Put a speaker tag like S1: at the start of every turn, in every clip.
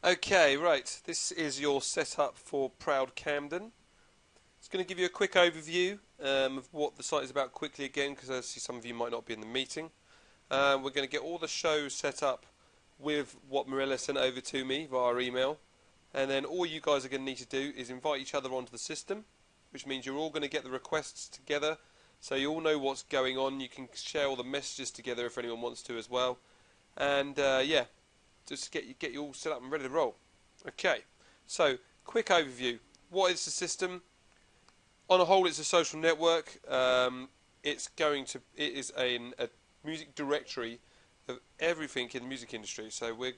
S1: Okay, right. This is your setup for Proud Camden. It's going to give you a quick overview of what the site is about quickly again, because I see some of you might not be in the meeting. We're going to get all the shows set up with what Marilla sent over to me via email. And then all you guys are going to need to do is invite each other onto the system, which means you're all going to get the requests together, so you all know what's going on. You can share all the messages together if anyone wants to as well. And yeah, just get you all set up and ready to roll. Okay, so quick overview. What is the system? On a whole, it's a social network. It is a music directory of everything in the music industry. So we're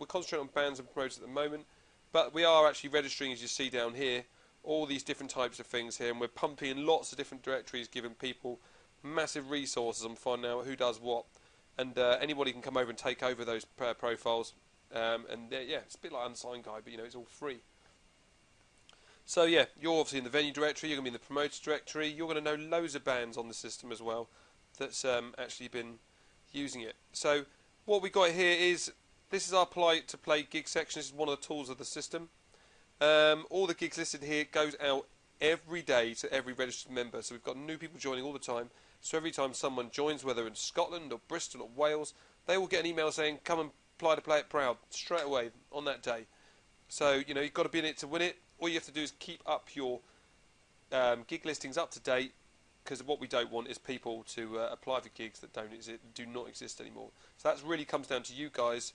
S1: concentrating on bands and promoters at the moment, but we are actually registering, as you see down here, all these different types of things here, and we're pumping in lots of different directories, giving people massive resources on finding out who does what. And anybody can come over and take over those profiles. Yeah, it's a bit like Unsigned Guide, but it's all free. So yeah, you're obviously in the venue directory, you're going to be in the promoters directory, you're going to know loads of bands on the system as well that's actually been using it. So what we got here is, this is our to play gig section. This is one of the tools of the system. All the gigs listed here goes out every day to every registered member, so we've got new people joining all the time. So every time someone joins, whether in Scotland or Bristol or Wales, they will get an email saying, come and apply to play it Proud, straight away on that day. So, you've got to be in it to win it. All you have to do is keep up your gig listings up to date, because what we don't want is people to apply for gigs that do not exist anymore. So that really comes down to you guys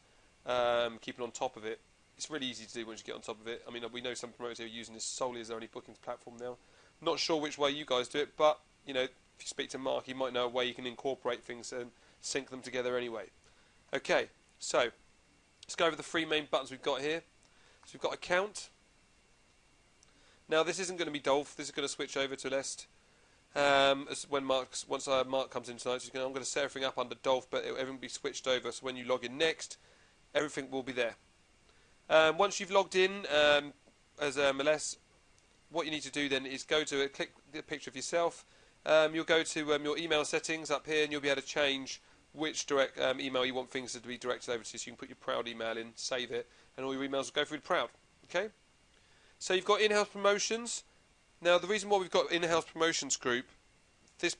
S1: keeping on top of it. It's really easy to do once you get on top of it. I mean, we know some promoters who are using this solely as their only bookings platform now. Not sure which way you guys do it, but, if you speak to Mark, he might know a way you can incorporate things and sync them together anyway. Okay, so let's go over the three main buttons we've got here. So we've got Account. Now this isn't going to be Dolph. This is going to switch over to Lest. Once Mark comes in tonight, so I'm going to set everything up under Dolph, but everything will be switched over. So when you log in next, everything will be there. Once you've logged in as MLS, what you need to do then is go to click the picture of yourself. You'll go to your email settings up here, and you'll be able to change which direct email you want things to be directed over to. So you can put your Proud email in, save it, and all your emails will go through to Proud. Okay. So you've got in-house promotions. Now the reason why we've got in-house promotions group,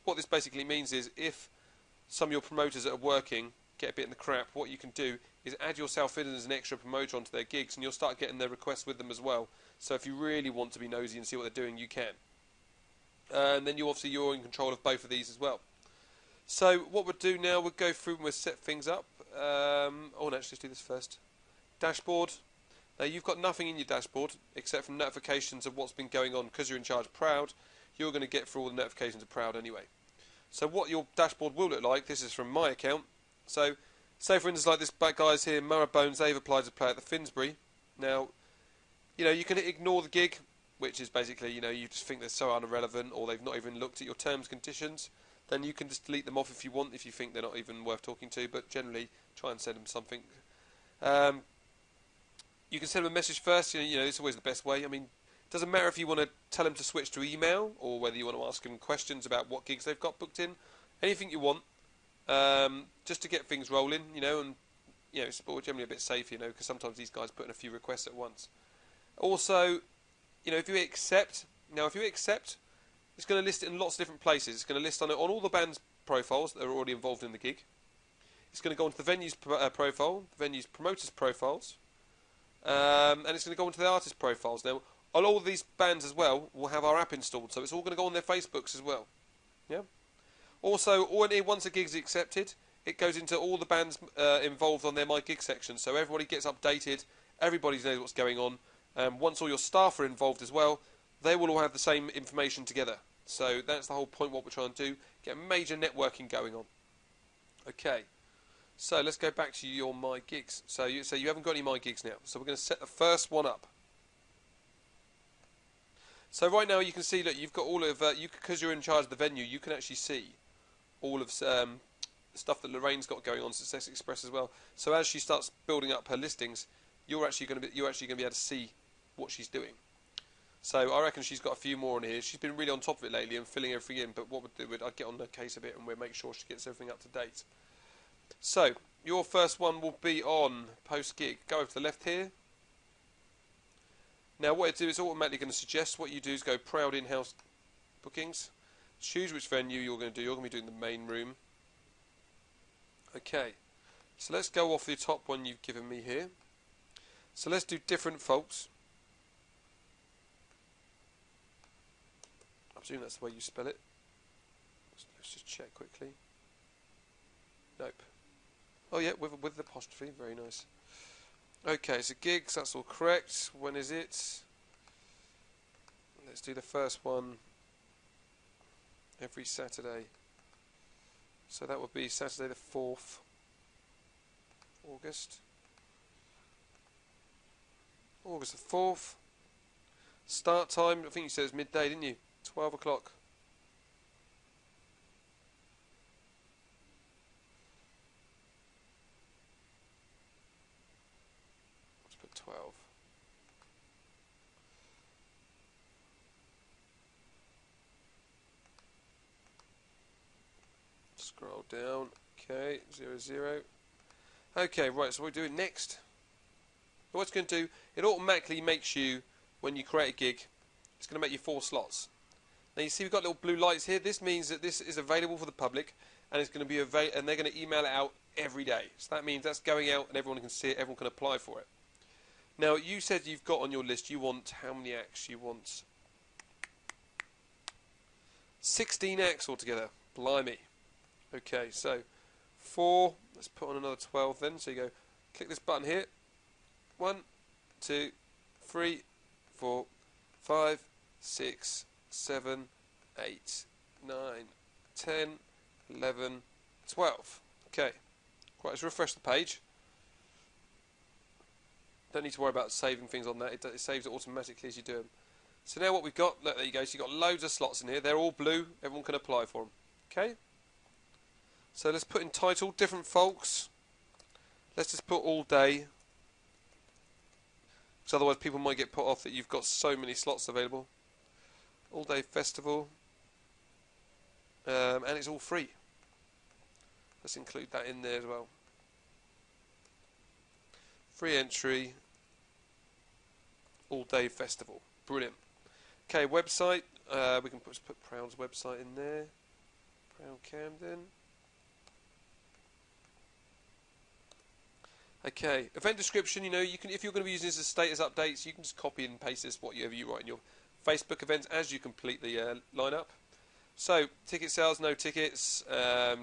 S1: what this basically means is, if some of your promoters that are working get a bit in the crap, what you can do is add yourself in as an extra promoter onto their gigs, and you'll start getting their requests with them as well. So if you really want to be nosy and see what they're doing, you can. And then you're in control of both of these as well. So what we'll do now, we'll go through and we'll set things up. Actually, let's do this first. Dashboard. Now you've got nothing in your dashboard except for notifications of what's been going on. Because you're in charge of Proud, you're going to get through all the notifications of Proud anyway. So what your dashboard will look like, this is from my account. So say for instance, like this guys here, Marrowbones, they've applied to play at the Finsbury. Now, you can ignore the gig, which is basically, you just think they're so irrelevant, or they've not even looked at your terms and conditions. Then you can just delete them off if you want, if you think they're not even worth talking to, but generally try and send them something. You can send them a message first, it's always the best way. I mean, it doesn't matter if you want to tell them to switch to email, or whether you want to ask them questions about what gigs they've got booked in. Anything you want, just to get things rolling, and, it's generally a bit safe, because sometimes these guys put in a few requests at once. Also, if you accept, it's going to list it in lots of different places. It's going to list on all the band's profiles that are already involved in the gig. It's going to go onto the venue's profile, the venue's promoters' profiles, and it's going to go onto the artist profiles. Now, on all of these bands as well, will have our app installed, so it's all going to go on their Facebooks as well. Yeah. Also, once a gig's accepted, it goes into all the bands involved on their My Gig section, so everybody gets updated, everybody knows what's going on. Once all your staff are involved as well, they will all have the same information together. So that's the whole point, what we're trying to do, get major networking going on. Okay, so let's go back to your My Gigs. So you haven't got any My Gigs now, so we're going to set the first one up. So right now you can see that you've got all of, because you're in charge of the venue, you can actually see all of stuff that Lorraine's got going on, Success Express as well. So as she starts building up her listings, you're actually going to be able to see what she's doing. So I reckon she's got a few more on here. She's been really on top of it lately and filling everything in, but what we'll do, I'll get on her case a bit and we'll make sure she gets everything up to date. So your first one will be on post gig. Go over to the left here. Now what it do is automatically going to suggest what you do is go Proud in-house bookings. Choose which venue you're going to do. You're going to be doing the main room. Okay, so let's go off the top one you've given me here. So let's do different folks. I presume that's the way you spell it. Let's just check quickly. Nope. Oh yeah, with the apostrophe. Very nice. Okay, so gigs, that's all correct. When is it? Let's do the first one every Saturday. So that would be Saturday the 4th August. August the 4th. Start time, I think you said it was midday, didn't you? 12 o'clock. Let's put 12. Scroll down. Okay, 00. Okay, right, so what we're doing next. What it's going to do, it automatically makes you, when you create a gig, it's going to make you 4 slots. Now you see we've got little blue lights here. This means that this is available for the public, and it's going to be and they're going to email it out every day. So that means that's going out, and everyone can see it. Everyone can apply for it. Now you said you've got on your list. You want how many acts? You want 16 acts altogether. Blimey. Okay, so 4. Let's put on another 12 then. So you go, click this button here. 1, 2, 3, 4, 5, 6, 7, 8, 9, 10, 11, 12. Okay. Right, let's refresh the page. Don't need to worry about saving things on that. It saves it automatically as you do them. So now what we've got, look, there you go. So you've got loads of slots in here. They're all blue. Everyone can apply for them. Okay. So let's put in title, different folks. Let's just put all day. Because otherwise people might get put off that you've got so many slots available. All day festival. And it's all free. Let's include that in there as well. Free entry. All day festival. Brilliant. Okay, website. We can put Proud's website in there. Proud Camden. Okay, event description. You know, you can, if you're going to be using this as status updates, you can just copy and paste this whatever you write in your Facebook events as you complete the lineup. So ticket sales, no tickets,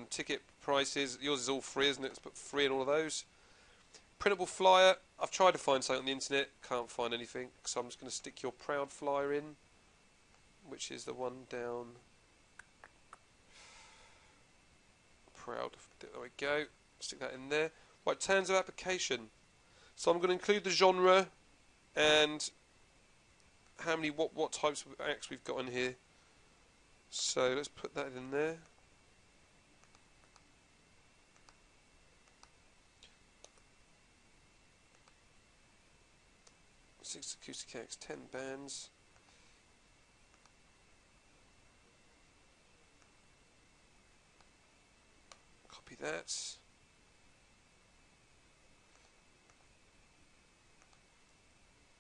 S1: ticket prices. Yours is all free, isn't it? Let's put free in all of those. Printable flyer. I've tried to find something on the internet, can't find anything, so I'm just going to stick your Proud flyer in, which is the one down. Proud. There we go. Stick that in there. Right, terms of application. So I'm going to include the genre and how many, what types of acts we've got in here. So let's put that in there. 6 acoustic acts, 10 bands. Copy that.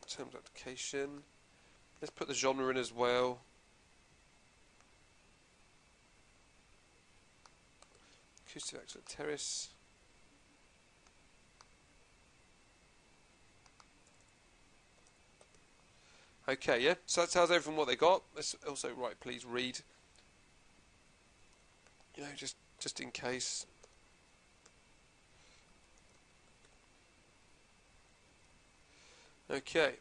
S1: Terms application. Let's put the genre in as well. Acoustic acts at terrace. Okay, yeah, so that tells everyone what they got. Let's also write, please read. You know, just in case. Okay,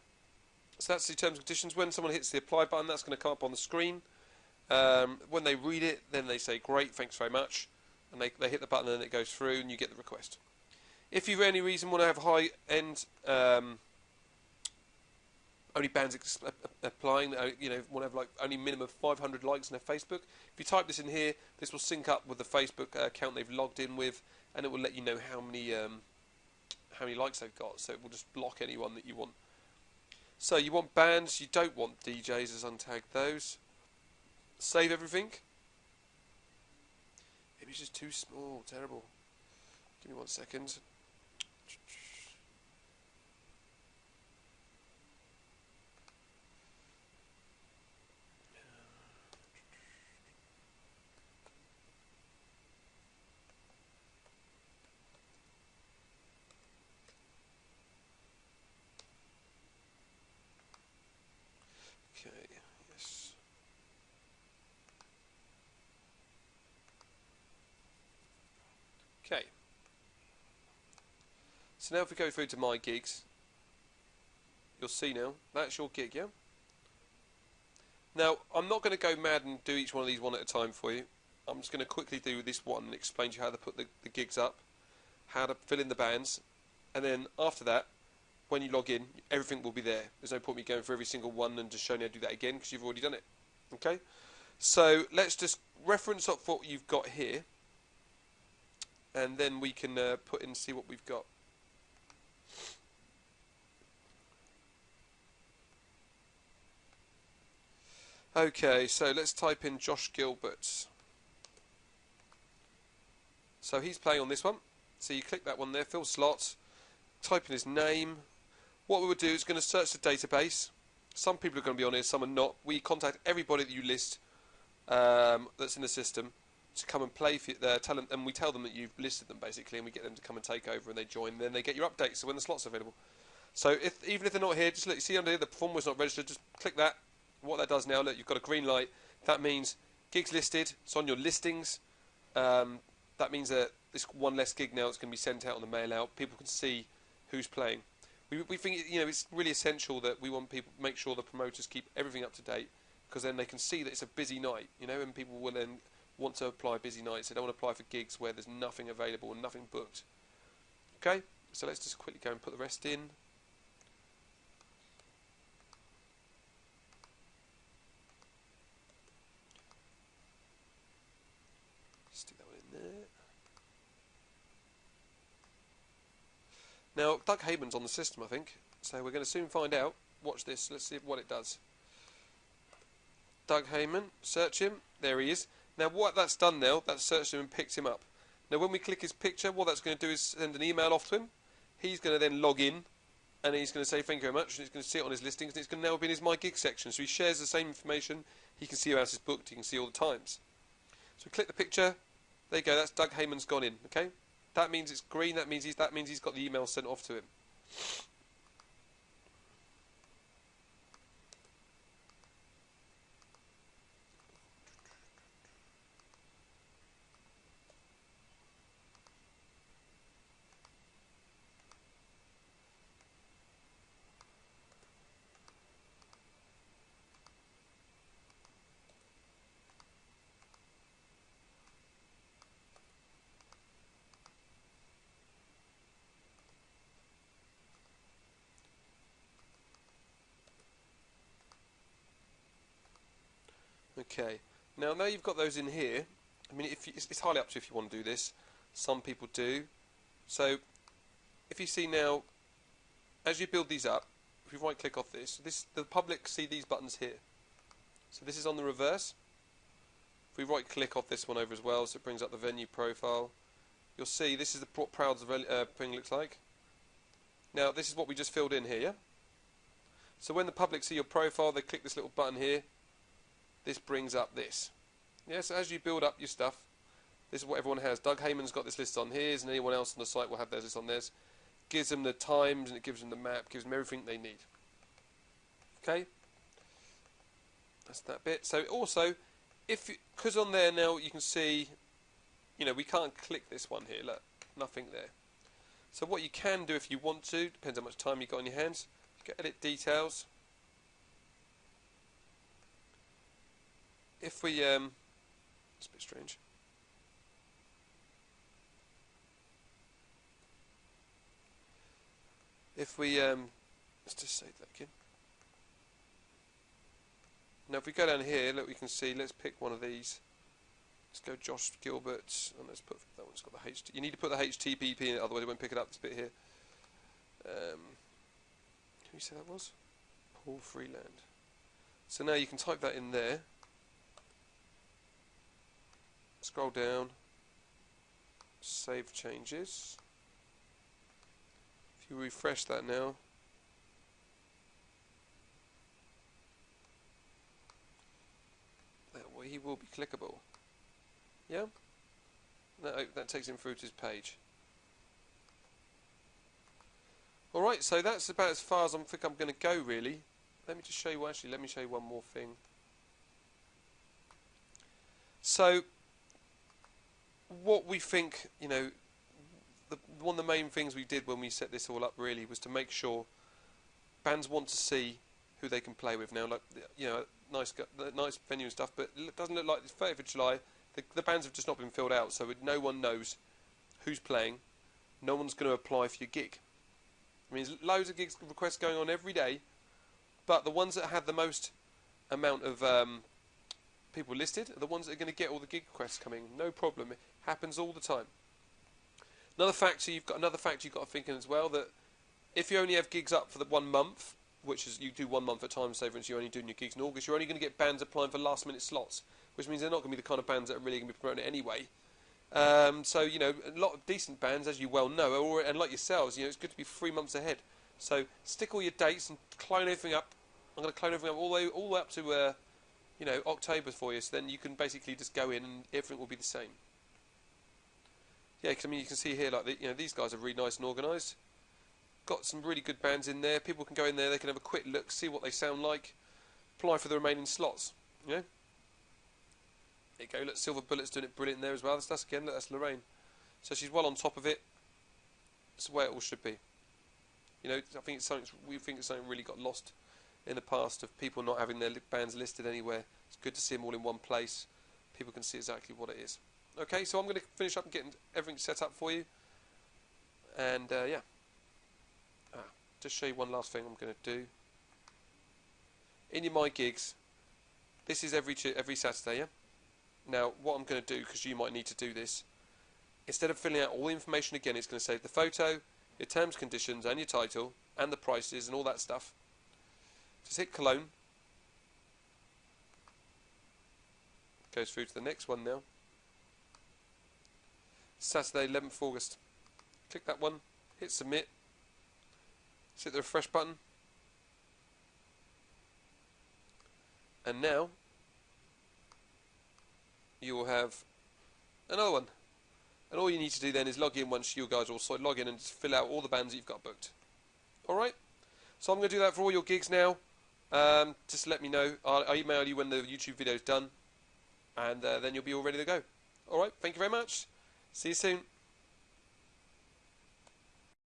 S1: so that's the terms and conditions. When someone hits the apply button, that's going to come up on the screen. When they read it, then they say, great, thanks very much. And they hit the button and it goes through and you get the request. If you for any reason want to have high-end only bands applying, you know, want to have like only minimum of 500 likes on their Facebook. If you type this in here, this will sync up with the Facebook account they've logged in with, and it will let you know how many likes they've got. So it will just block anyone that you want. So you want bands, you don't want DJs, as untag those. Save everything. Image is too small, terrible. Give me 1 second. Okay. So now if we go through to my gigs, you'll see now, that's your gig, yeah? Now, I'm not going to go mad and do each one of these one at a time for you. I'm just going to quickly do this one and explain to you how to put the gigs up, how to fill in the bands, and then after that, when you log in, everything will be there. There's no point me going for every single one and just showing you how to do that again because you've already done it. Okay? So let's just reference up what you've got here, and then we can put in and see what we've got. Okay, so let's type in Josh Gilbert. So he's playing on this one. So you click that one there, fill slots, type in his name. What we would do is going to search the database. Some people are going to be on here, some are not. We contact everybody that you list that's in the system to come and play for you, tell them, and we tell them that you've listed them basically, and we get them to come and take over, and they join. Then they get your updates, so when the slots are available. So even if they're not here, just look. You see under here the performer's not registered. Just click that. What that does now, look, you've got a green light. That means gigs listed. It's on your listings. That means that this one less gig now is going to be sent out on the mail out. People can see who's playing. We think it's really essential that we want people make sure the promoters keep everything up to date, because then they can see that it's a busy night, and people will then want to apply busy nights. They don't want to apply for gigs where there's nothing available and nothing booked. Okay, so let's just quickly go and put the rest in. Stick that one in there. Now, Doug Heyman's on the system, I think, so we're going to soon find out. Watch this, let's see what it does. Doug Heyman, search him, there he is. Now what that's done now, that's searched him and picked him up. Now when we click his picture, what that's going to do is send an email off to him. He's going to then log in, and he's going to say thank you very much, and he's going to see it on his listings, and it's going to now be in his My Gig section. So he shares the same information, he can see who else is booked, he can see all the times. So click the picture, there you go, that's Doug Heyman's gone in, okay? That means it's green, that means he's got the email sent off to him. Okay, now you've got those in here. I mean, it's highly up to you if you want to do this. Some people do. So, if you see now, as you build these up, if you right click off this, the public see these buttons here. So this is on the reverse. If we right click off this one over as well, so it brings up the venue profile, you'll see this is what Proud's thing looks like. Now this is what we just filled in here, yeah? So when the public see your profile, they click this little button here. This brings up this. Yeah, so as you build up your stuff, this is what everyone has. Doug Heyman's got this list on his, and anyone else on the site will have theirs list on theirs. Gives them the times, and it gives them the map, gives them everything they need. Okay? That's that bit. So also, because on there now you can see, we can't click this one here, look, nothing there. So what you can do if you want to, depends how much time you've got on your hands, you can edit details. If we, it's a bit strange. If we, let's just save that again. Now if we go down here, look, we can see, let's pick one of these. Let's go Josh Gilbert, and let's put, that one's got the HT. You need to put the HTTP in it, otherwise it won't pick it up, this bit here. Who you say that was? Paul Freeland. So now you can type that in there. Scroll down, save changes. If you refresh that now, he will be clickable. Yeah? That takes him through to his page. Alright, so that's about as far as I think I'm going to go, really. Let me just show you, actually, let me show you one more thing. So, what we think, one of the main things we did when we set this all up really was to make sure bands want to see who they can play with now. Like, you know, nice venue and stuff, but it doesn't look like it's 30th of July. The bands have just not been filled out, so no one knows who's playing. No one's going to apply for your gig. I mean, there's loads of gigs requests going on every day, but the ones that had the most amount of people listed are the ones that are going to get all the gig requests coming. No problem. It happens all the time. Another factor you've got to think in as well, that if you only have gigs up for the 1 month, which is you do 1 month at a time, say for instance you're only doing your gigs in August, you're only going to get bands applying for last minute slots, which means they're not going to be the kind of bands that are really going to be promoting it anyway. So, you know, a lot of decent bands, as you well know, and like yourselves, you know, it's good to be 3 months ahead. So stick all your dates and clone everything up. I'm going to clone everything up all the way up to, you know, October for you. So then you can basically just go in and everything will be the same. Yeah, because I mean, you can see here, like, you know, these guys are really nice and organised. Got some really good bands in there. People can go in there, they can have a quick look, see what they sound like, apply for the remaining slots. You know. There you go. Look, Silver Bullet's doing it brilliant there as well. That's again. Look, that's Lorraine. So she's well on top of it. It's the way it all should be. You know, I think it's something. We think it's something really got lost in the past of people not having their bands listed anywhere. It's good to see them all in one place. People can see exactly what it is. Okay, so I'm going to finish up and getting everything set up for you. And yeah. Just show you one last thing I'm going to do. In your My Gigs, this is every Saturday, yeah? Now, what I'm going to do, because you might need to do this, instead of filling out all the information again, it's going to say the photo, your terms, conditions, and your title, and the prices, and all that stuff. Just hit Cologne. Goes through to the next one now. Saturday, 11th August. Click that one, hit Submit. Hit the refresh button, and now you will have another one. And all you need to do then is log in once you guys are all sorted. Log in and just fill out all the bands that you've got booked. Alright, so I'm going to do that for all your gigs now. Just let me know. I'll email you when the YouTube video is done, and then you'll be all ready to go. Alright, thank you very much. See you soon.